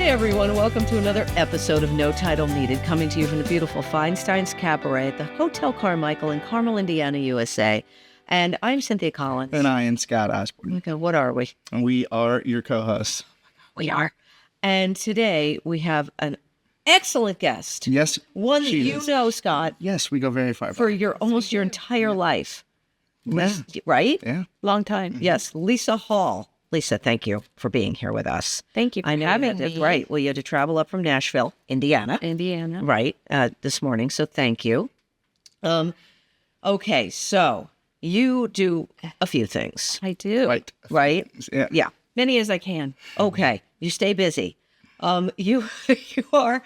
Hey everyone, welcome to another episode of No Title Needed, coming to you from the beautiful Feinstein's Cabaret at the Hotel Carmichael in Carmel, Indiana, USA. And I'm Cynthia Collins. And I am Scott Osborne. Okay, what are we? And we are your co-hosts. We are. And today we have an excellent guest. Yes, one that you know, Scott. Yes, we go very far for back. almost your entire life. Yeah. Right? Yeah. Long time. Mm-hmm. Yes, Lisa Hall. Lisa, thank you for being here with us. Thank you for having me. Right. Well, you had to travel up from Nashville, Indiana. Right, this morning, so thank you. Okay, so you do a few things. I do. Right? Yeah. Many as I can. Okay, you stay busy. You are,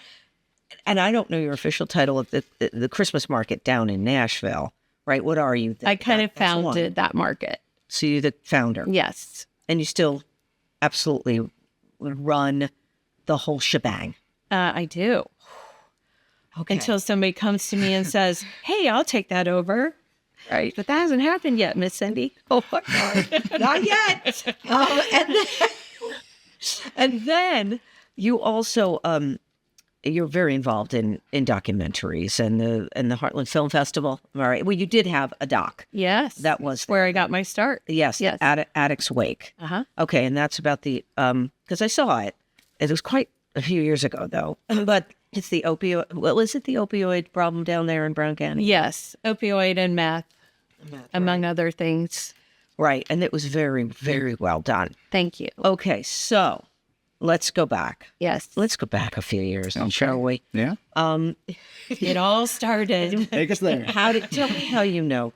and I don't know your official title of the Christmas market down in Nashville, right? What are you? I kind of founded that market. So you're the founder. Yes. And you still absolutely run the whole shebang. I do. Okay. Until somebody comes to me and says, hey, I'll take that over. Right. But that hasn't happened yet, Miss Cindy. Oh, my God. Not yet. And then you also, you're very involved in documentaries and the Heartland Film Festival. All right. Well, you did have a doc. Yes. That was where I got my start. Yes. Addict's Wake. Uh-huh. Okay. And that's about the, because I saw it. It was quite a few years ago, though. But it's the opioid, what was it? The opioid problem down there in Brown County? Yes. Opioid and meth, among other things. Right. And it was very, very well done. Thank you. Okay. So let's go back. Yes. Let's go back a few years, Okay. shall we? Yeah. It all started. Take us there. Tell me how you know.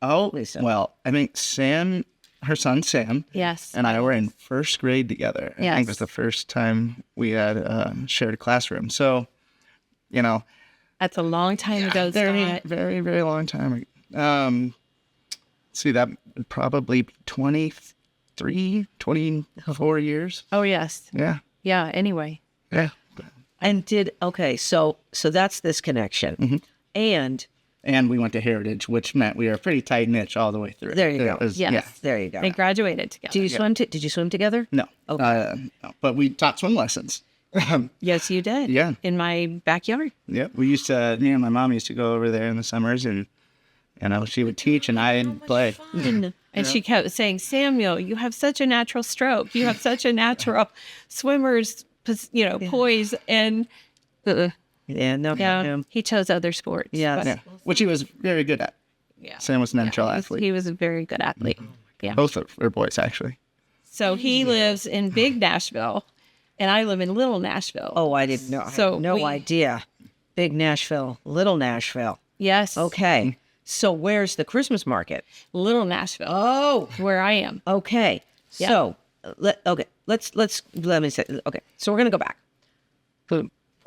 Oh, Lisa. well, I mean, Sam, her son Sam, Yes. and I were in first grade together. I Yes. think it was the first time we had shared a classroom. So, you know. That's a long time ago, Very, Scott. very, very long time ago. See, that would probably be 23, 24 years. Oh, yes. Yeah. Yeah. Anyway. Yeah. And so that's this connection. Mm-hmm. And we went to Heritage, which meant we were pretty tight knit all the way through. There you go. It was- Yes. Yeah. there you go. They graduated together. Did you swim together? No. Okay. No. But we taught swim lessons. Yes, you did. Yeah. In my backyard. Yeah. We used to, me and my mom used to go over there in the summers and, you know, she would teach and I'd play. And she kept saying, Samuel, you have such a natural stroke. You have such a natural swimmer's, poise. And he chose other sports. Yeah. but- Yeah. Which he was very good at. Yeah. Sam was a natural athlete. He was a very good athlete. Yeah. Both of their boys, actually. So he lives in Big Nashville, and I live in Little Nashville. Oh, I didn't know. I So had no we- idea. Big Nashville, Little Nashville. Yes. Okay. So where's the Christmas market? Little Nashville. Oh, Where I am. okay. Yeah. So let me say. Okay. So we're gonna go back.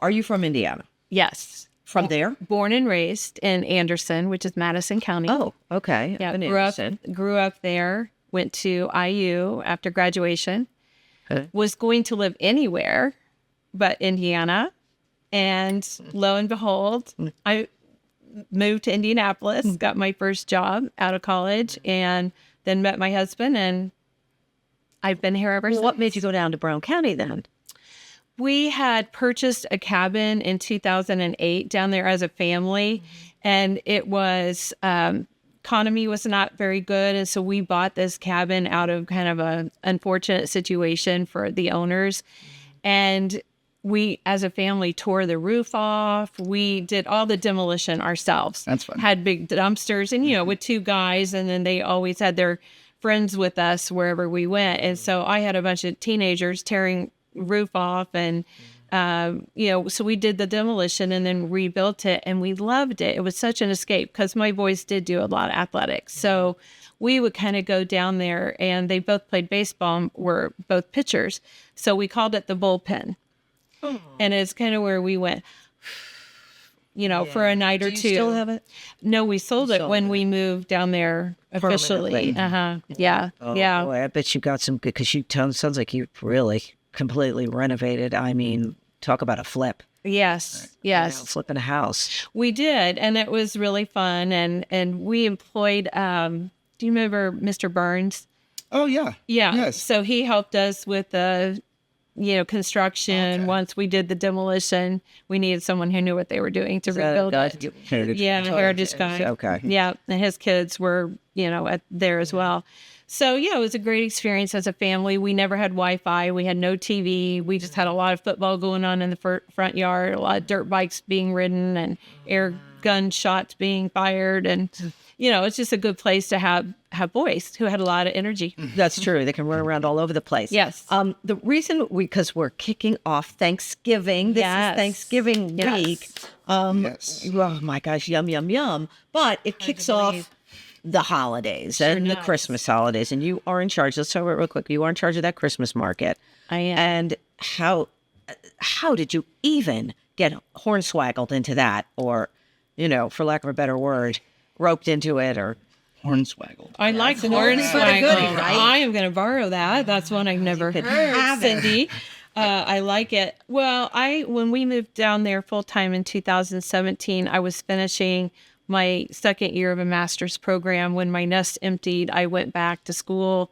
Are you from Indiana? Yes. From there? Born and raised in Anderson, which is Madison County. Oh, okay. Yeah, In grew Anderson. up there, went to IU after graduation, Okay. was going to live anywhere but Indiana. And lo and behold, I moved to Indianapolis, got my first job out of college, and then met my husband, and I've been here ever since. What made you go down to Brown County then? We had purchased a cabin in 2008 down there as a family, and it was economy was not very good, and so we bought this cabin out of kind of an unfortunate situation for the owners, and we, as a family, tore the roof off. We did all the demolition ourselves. That's fun. Had big dumpsters, and with two guys, and then they always had their friends with us wherever we went, and so I had a bunch of teenagers tearing roof off, and so we did the demolition and then rebuilt it, and we loved it. It was such an escape because my boys did do a lot of athletics, so we would kind of go down there, and they both played baseball and were both pitchers, so we called it the bullpen. And it's kind of where we went for a night or two. Do you still have it? No, we sold it when we moved down there officially. Permanently. Yeah. Oh, Yeah. Boy, I bet you got some good, because sounds like you really completely renovated. I mean, talk about a flip. Yes. Yes. Flipping a house. We did, and it was really fun. And we employed. Do you remember Mr. Burns? Oh, yeah. Yeah. Yes. So he helped us with the construction. Once we did the demolition, we needed someone who knew what they were doing to rebuild it. Heritage. Yeah, Heritage guy. Okay. Yeah, and his kids were, there as well. So, yeah, it was a great experience as a family. We never had Wi-Fi. We had no TV. We just had a lot of football going on in the front yard, a lot of dirt bikes being ridden and air gun shots being fired. And, it's just a good place to have boys who had a lot of energy. That's true. They can run around all over the place. Yes. The reason because we're kicking off Thanksgiving. This is Thanksgiving week. Yes. Oh my gosh, yum, yum, yum. But it kicks off the holidays and the Christmas holidays. And you are in charge. Let's talk about it real quick. You are in charge of that Christmas market. I am. And how did you even get hornswaggled into that, or, for lack of a better word, roped into it, or Hornswaggled. I like oldie but a hornswaggle. goodie, right? I am going to borrow that. That's one I've never heard, Cindy. I like it. Well, when we moved down there full time in 2017, I was finishing my second year of a master's program. When my nest emptied, I went back to school,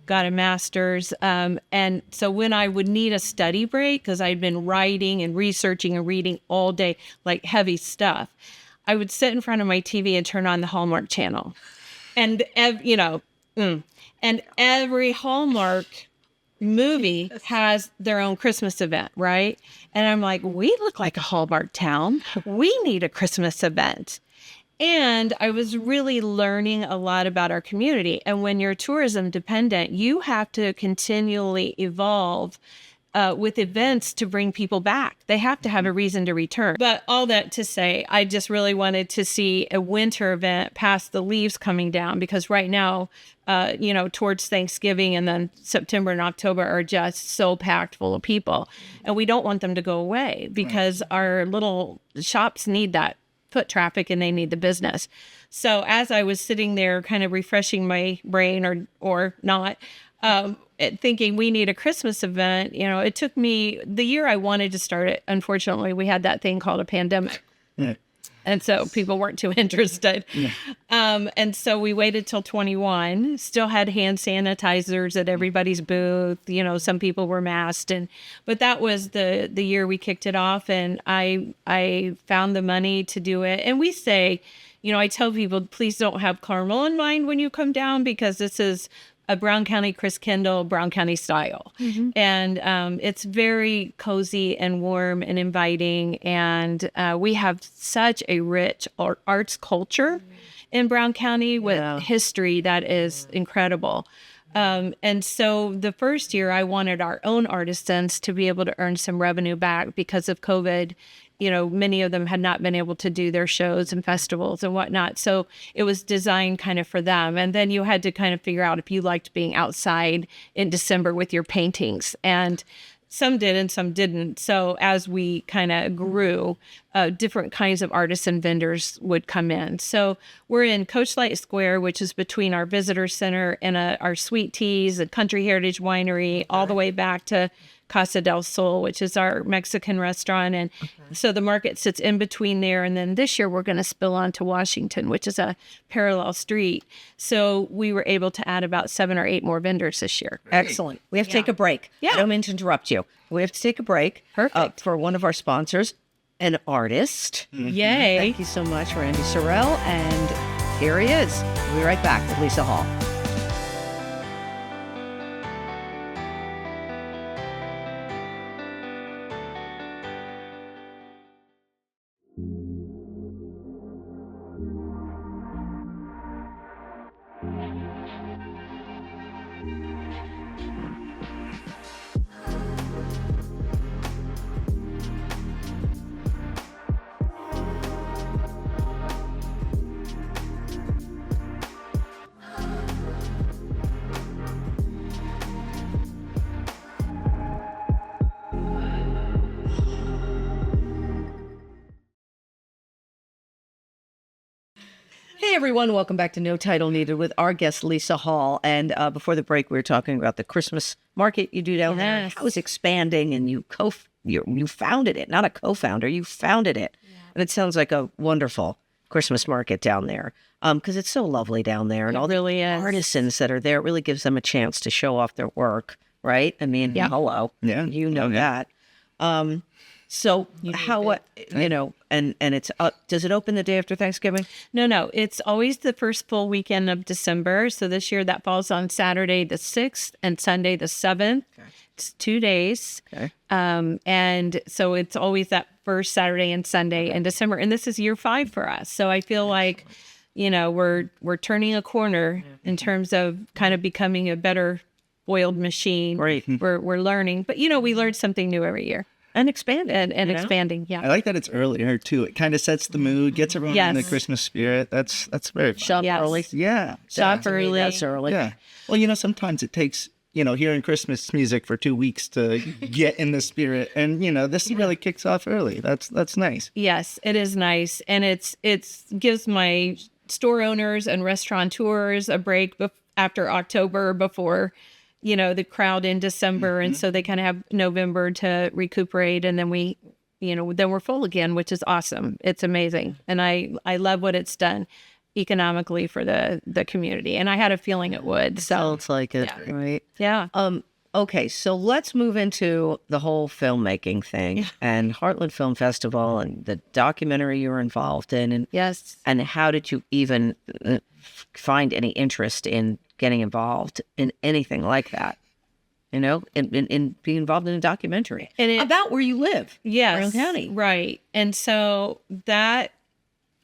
got a master's. And so when I would need a study break, because I'd been writing and researching and reading all day, like heavy stuff, I would sit in front of my TV and turn on the Hallmark channel. And, and every Hallmark movie has their own Christmas event, right? And I'm like, we look like a Hallmark town. We need a Christmas event. And I was really learning a lot about our community. And when you're tourism dependent, you have to continually evolve with events to bring people back. They have to have a reason to return. But all that to say, I just really wanted to see a winter event past the leaves coming down, because right now, towards Thanksgiving and then September and October are just so packed full of people. And we don't want them to go away, because our little shops need that foot traffic and they need the business. So as I was sitting there kind of refreshing my brain or not, thinking we need a Christmas event, it took me the year I wanted to start it. Unfortunately, we had that thing called a pandemic. Yeah. And so people weren't too interested. Yeah. And so we waited till 21, still had hand sanitizers at everybody's booth. Some people were masked, but that was the year we kicked it off, and I found the money to do it. And we say, I tell people, please don't have Carmel in mind when you come down, because this is a Brown County Christkindl, Brown County style. Mm-hmm. And it's very cozy and warm and inviting. And we have such a rich arts culture in Brown County with history that is incredible. And so the first year I wanted our own artisans to be able to earn some revenue back because of COVID. Many of them had not been able to do their shows and festivals and whatnot. So it was designed kind of for them. And then you had to kind of figure out if you liked being outside in December with your paintings. And some did and some didn't. So as we kind of grew, different kinds of artists and vendors would come in. So we're in Coach Light Square, which is between our visitor center and our Sweet Teas, a Country Heritage Winery, all the way back to Casa del Sol, which is our Mexican restaurant. And so the market sits in between there. And then this year we're going to spill on to Washington, which is a parallel street. So we were able to add about 7 or 8 more vendors this year. Excellent. We have to take a break. Yeah. I don't mean to interrupt you. We have to take a break. Perfect. For one of our sponsors, an artist. Yay. Thank you so much, Randy Sorrell. And here he is. We'll be right back with Lisa Hall. Hey everyone, welcome back to No Title Needed with our guest Lisa Hall. And before the break, we were talking about the Christmas market you do down there. How it's expanding, and you founded it, not a co-founder, you founded it. Yeah. And it sounds like a wonderful Christmas market down there because it's so lovely down there, and all the artisans that are there, it really gives them a chance to show off their work right? I mean, Yeah. hello. Yeah. You know Yeah. that. So how, and it's up, does it open the day after Thanksgiving? No, it's always the first full weekend of December. So this year that falls on Saturday the 6th and Sunday the 7th. It's 2 days. Okay. And so it's always that first Saturday and Sunday in December. And this is year 5 for us. So I feel like, we're turning a corner in terms of kind of becoming a better oiled machine. Great. We're learning, but we learn something new every year. And expanding. And expanding, yeah. I like that it's earlier too. It kind of sets the mood, gets everyone in the Yes. Christmas spirit. That's very fun. Shop Yes. early. Yeah. Shop early. That's early. Yeah. Well, sometimes it takes, hearing Christmas music for 2 weeks to get in the spirit. And, this really kicks off early. That's nice. Yes, it is nice, and it's gives my store owners and restaurateurs a break after October, before the crowd in December, and so they kind of have November to recuperate, and then then we're full again, which is awesome. It's amazing, and I love what it's done economically for the community, and I had a feeling it would. So Sounds like it, right? yeah, Okay, so let's move into the whole filmmaking thing and Heartland Film Festival and the documentary you were involved in, and yes. and how did you even find any interest in getting involved in anything like that? In being involved in a documentary And about where you live, Yes. Brown County. Right. And so that,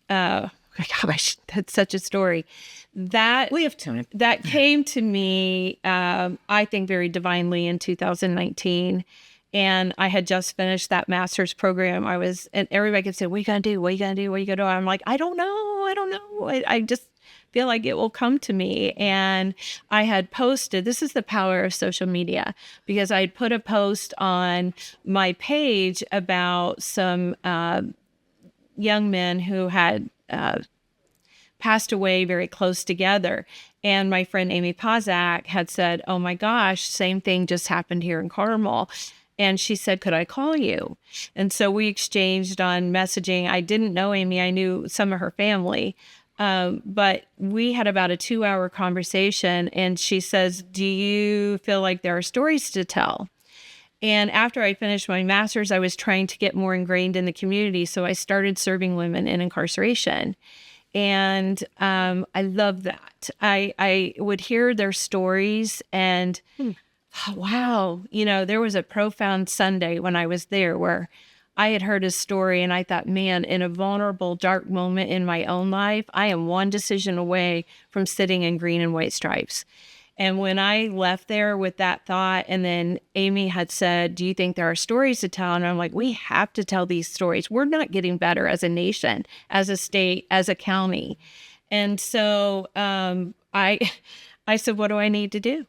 gosh, that's such a story. That We have time. that came to me, I think, very divinely in 2019. And I had just finished that master's program. And everybody could say, what are you going to do? What are you going to do? What are you going to do? I'm like, I don't know. I just feel like it will come to me. And I had posted, this is the power of social media, because I had put a post on my page about some young men who had passed away very close together. And my friend Amy Pozak had said, oh my gosh, same thing just happened here in Carmel. And she said, could I call you? And so we exchanged on messaging. I didn't know Amy. I knew some of her family. But we had about a 2-hour conversation, and she says, do you feel like there are stories to tell? And after I finished my master's, I was trying to get more ingrained in the community. So I started serving women in incarceration. And I love that. I would hear their stories, and wow, there was a profound Sunday when I was there where I had heard a story, and I thought, man, in a vulnerable, dark moment in my own life, I am one decision away from sitting in green and white stripes. And when I left there with that thought, and then Amy had said, do you think there are stories to tell? And I'm like, we have to tell these stories. We're not getting better as a nation, as a state, as a county. And so I said, what do I need to do?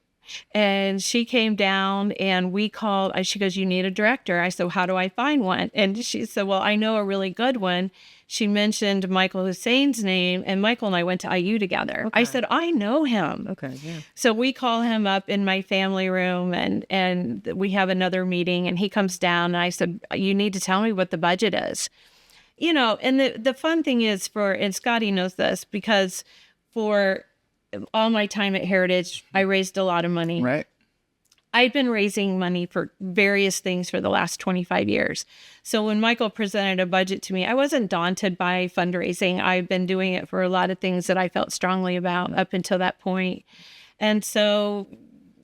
And she came down, and we called, she goes, you need a director. I said, how do I find one? And she said, well, I know a really good one. She mentioned Michael Hussein's name, and Michael and I went to IU together. Okay. I said, I know him. Okay, yeah. So we call him up in my family room, and we have another meeting, and he comes down, and I said, you need to tell me what the budget is. And the fun thing is and Scotty knows this, because for all my time at Heritage, I raised a lot of money. Right. I'd been raising money for various things for the last 25 years. So when Michael presented a budget to me, I wasn't daunted by fundraising. I've been doing it for a lot of things that I felt strongly about up until that point. And so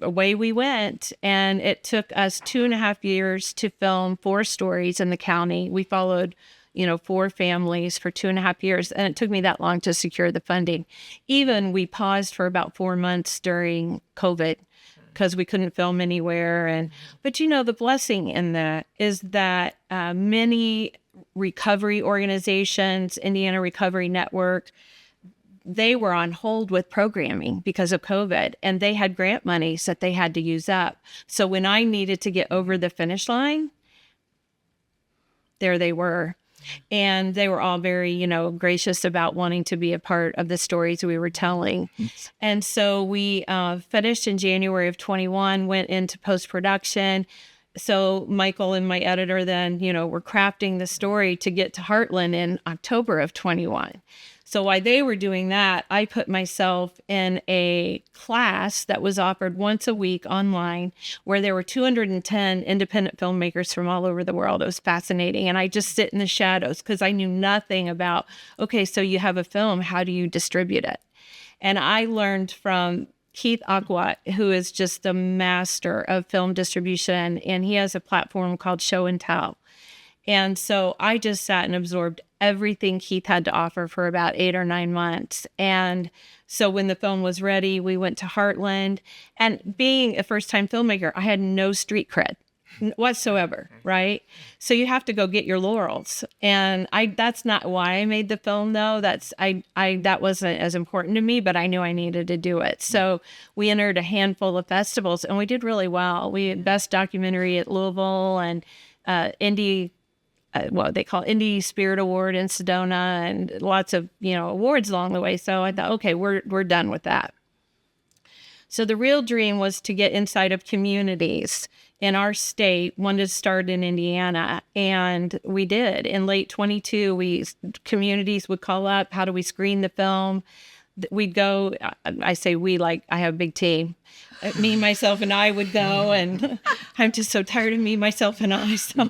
away we went, and it took us 2.5 years to film 4 stories in the county. We followed 4 families for 2.5 years. And it took me that long to secure the funding. Even we paused for about 4 months during COVID because we couldn't film anywhere. But the blessing in that is that many recovery organizations, Indiana Recovery Network, they were on hold with programming because of COVID, and they had grant monies that they had to use up. So when I needed to get over the finish line, there they were. And they were all very, gracious about wanting to be a part of the stories we were telling. And so we finished in January of 21, went into post-production. So Michael and my editor then, were crafting the story to get to Heartland in October of 21. So while they were doing that, I put myself in a class that was offered once a week online where there were 210 independent filmmakers from all over the world. It was fascinating. And I just sit in the shadows because I knew nothing about, okay, so you have a film, how do you distribute it? And I learned from Keith Aquat, who is just the master of film distribution, and he has a platform called Show and Tell. And so I just sat and absorbed everything Keith had to offer for about 8 or 9 months. And so when the film was ready, we went to Heartland. And being a first-time filmmaker, I had no street cred whatsoever, right? So you have to go get your laurels. And that's not why I made the film, though. That wasn't as important to me, but I knew I needed to do it. So we entered a handful of festivals, and we did really well. We had Best Documentary at Louisville and Indie, what they call Indie Spirit Award in Sedona, and lots of, awards along the way. So I thought, okay, we're done with that. So the real dream was to get inside of communities in our state, wanted to start in Indiana, and we did. In late 22, communities would call up, how do we screen the film? We'd go, I say we, like I have a big team. Me, myself, and I would go, and I'm just so tired of me, myself, and I. So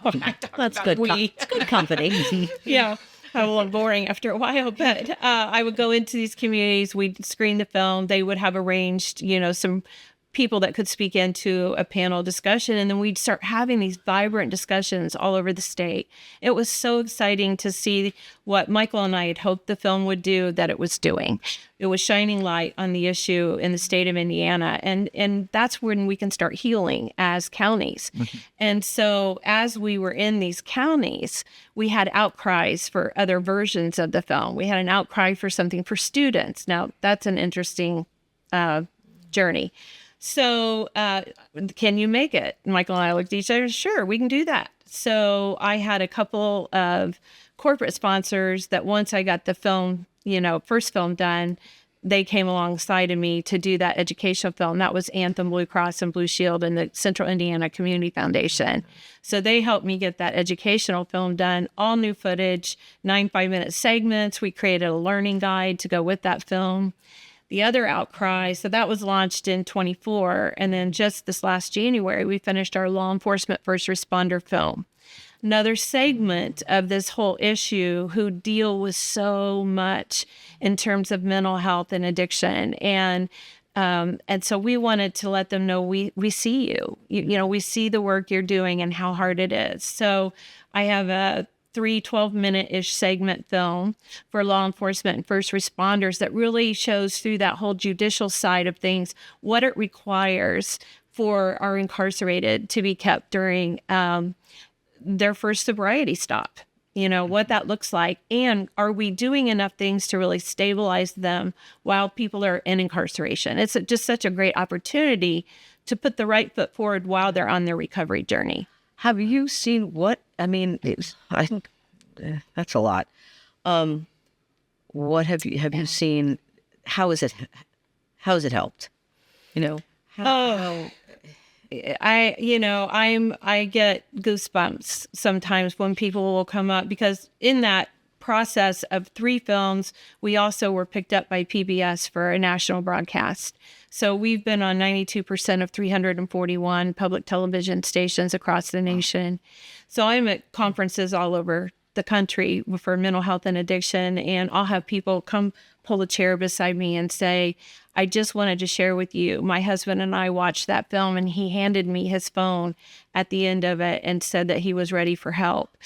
That's good. It's good company. Yeah. A little boring after a while, but I would go into these communities, we'd screen the film, they would have arranged, some people that could speak into a panel discussion, and then we'd start having these vibrant discussions all over the state. It was so exciting to see what Michael and I had hoped the film would do, that it was doing. It was shining light on the issue in the state of Indiana, and that's when we can start healing as counties. And so as we were in these counties, we had outcries for other versions of the film. We had an outcry for something for students. Now, that's an interesting journey. So can you make it? Michael and I looked at each other, sure, we can do that. So I had a couple of corporate sponsors that once I got the film, first film done, they came alongside of me to do that educational film. That was Anthem Blue Cross and Blue Shield and the Central Indiana Community Foundation. So they helped me get that educational film done, all new footage, 9 5-minute segments. We created a learning guide to go with that film. The other outcry, so that was launched in 24. And then just this last January, we finished our law enforcement first responder film. Another segment of this whole issue who deal with so much in terms of mental health and addiction. And so we wanted to let them know we see you. We see the work you're doing and how hard it is. So I have a 12-minute-ish segment film for law enforcement and first responders that really shows through that whole judicial side of things what it requires for our incarcerated to be kept during their first sobriety stop, what that looks like. And are we doing enough things to really stabilize them while people are in incarceration? It's just such a great opportunity to put the right foot forward while they're on their recovery journey. Have you seen I think that's a lot. What have you seen? How has it helped? I get goosebumps sometimes when people will come up, because in that process of 3 films, we also were picked up by PBS for a national broadcast. So we've been on 92% of 341 public television stations across the nation. So I'm at conferences all over the country for mental health and addiction, and I'll have people come pull a chair beside me and say, I just wanted to share with you, my husband and I watched that film, and he handed me his phone at the end of it and said that he was ready for help.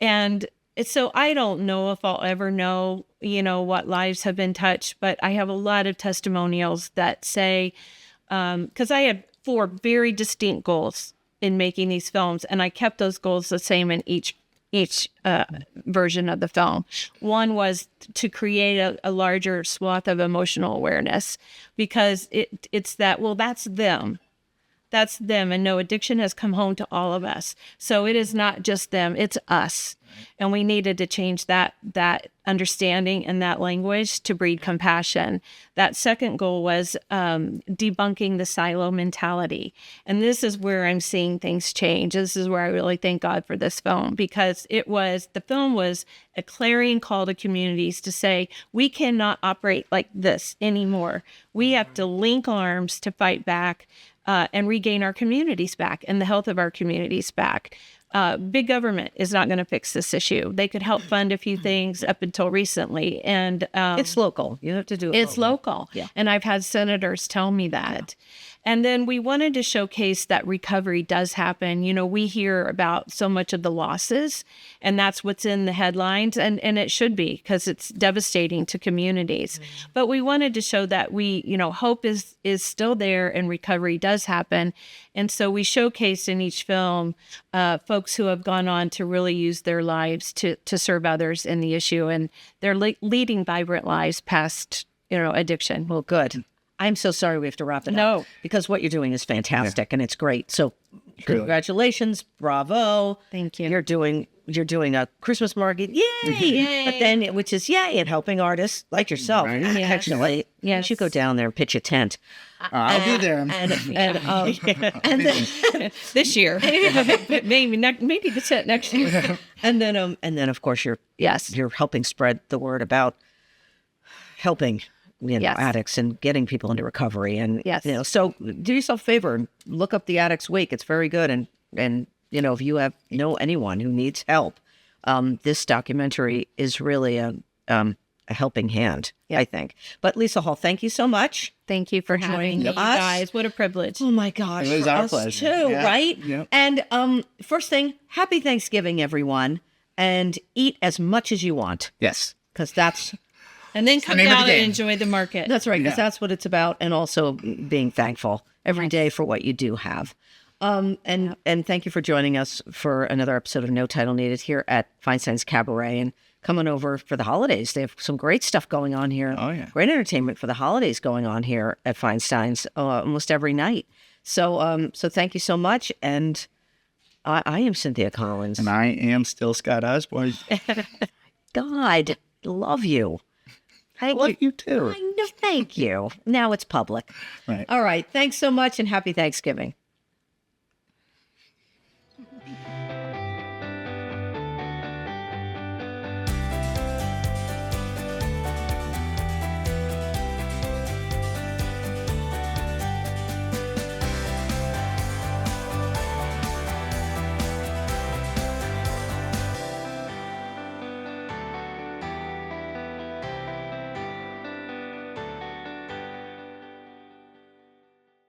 And so I don't know if I'll ever know, what lives have been touched, but I have a lot of testimonials that say, because I had 4 very distinct goals in making these films, and I kept those goals the same in each version of the film. One was to create a larger swath of emotional awareness, because it's that, well, that's them. That's them. And no, addiction has come home to all of us. So it is not just them, it's us. And we needed to change that understanding and that language to breed compassion. That second goal was debunking the silo mentality. And this is where I'm seeing things change. This is where I really thank God for this film, because the film was a clarion call to communities to say, we cannot operate like this anymore. We have to link arms to fight back and regain our communities back and the health of our communities back. Big government is not going to fix this issue. They could help fund a few things up until recently. And It's local. You have to do it. it's local. Yeah. And I've had senators tell me that. And then we wanted to showcase that recovery does happen. You know, we hear about so much of the losses, and that's what's in the headlines, and it should be, because it's devastating to communities. But we wanted to show that hope is still there and recovery does happen. And so we showcased in each film folks who have gone on to really use their lives to serve others in the issue, and they're leading vibrant lives past, addiction. Well, good. I'm so sorry we have to wrap it No. up, because what you're doing is fantastic and it's great. So congratulations. Bravo. Thank you. You're doing a Christmas market. Yay. Yay. But then, which is yay, and helping artists like yourself. Right. Yes. Actually, you should go down there and pitch a tent. I'll be there. And then, This year, maybe the set next year. and then of course you're helping spread the word about helping Yes. addicts and getting people into recovery. And Yes. so do yourself a favor and look up the Addicts Week. It's very good. And if you know anyone who needs help, this documentary is really a helping hand, I think. But Lisa Hall, thank you so much. Thank you for having me, us. guys. What a privilege. Oh my gosh, It was for our us pleasure. too, Yeah. right? Yep. And first thing, happy Thanksgiving, everyone, and eat as much as you want, Yes. because that's And then come name of the down and game. enjoy the market. right, because Yeah. that's what it's about, and also being thankful every day for what you do have. And thank you for joining us for another episode of No Title Needed here at Feinstein's Cabaret, and coming over for the holidays. They have some great stuff going on here. Oh, yeah. Great entertainment for the holidays going on here at Feinstein's almost every night. So thank you so much. And I am Cynthia Collins. And I am still Scott Osborne. God, love you. I love you too. I know, thank you. Now it's public. Right. All right. Thanks so much, and happy Thanksgiving.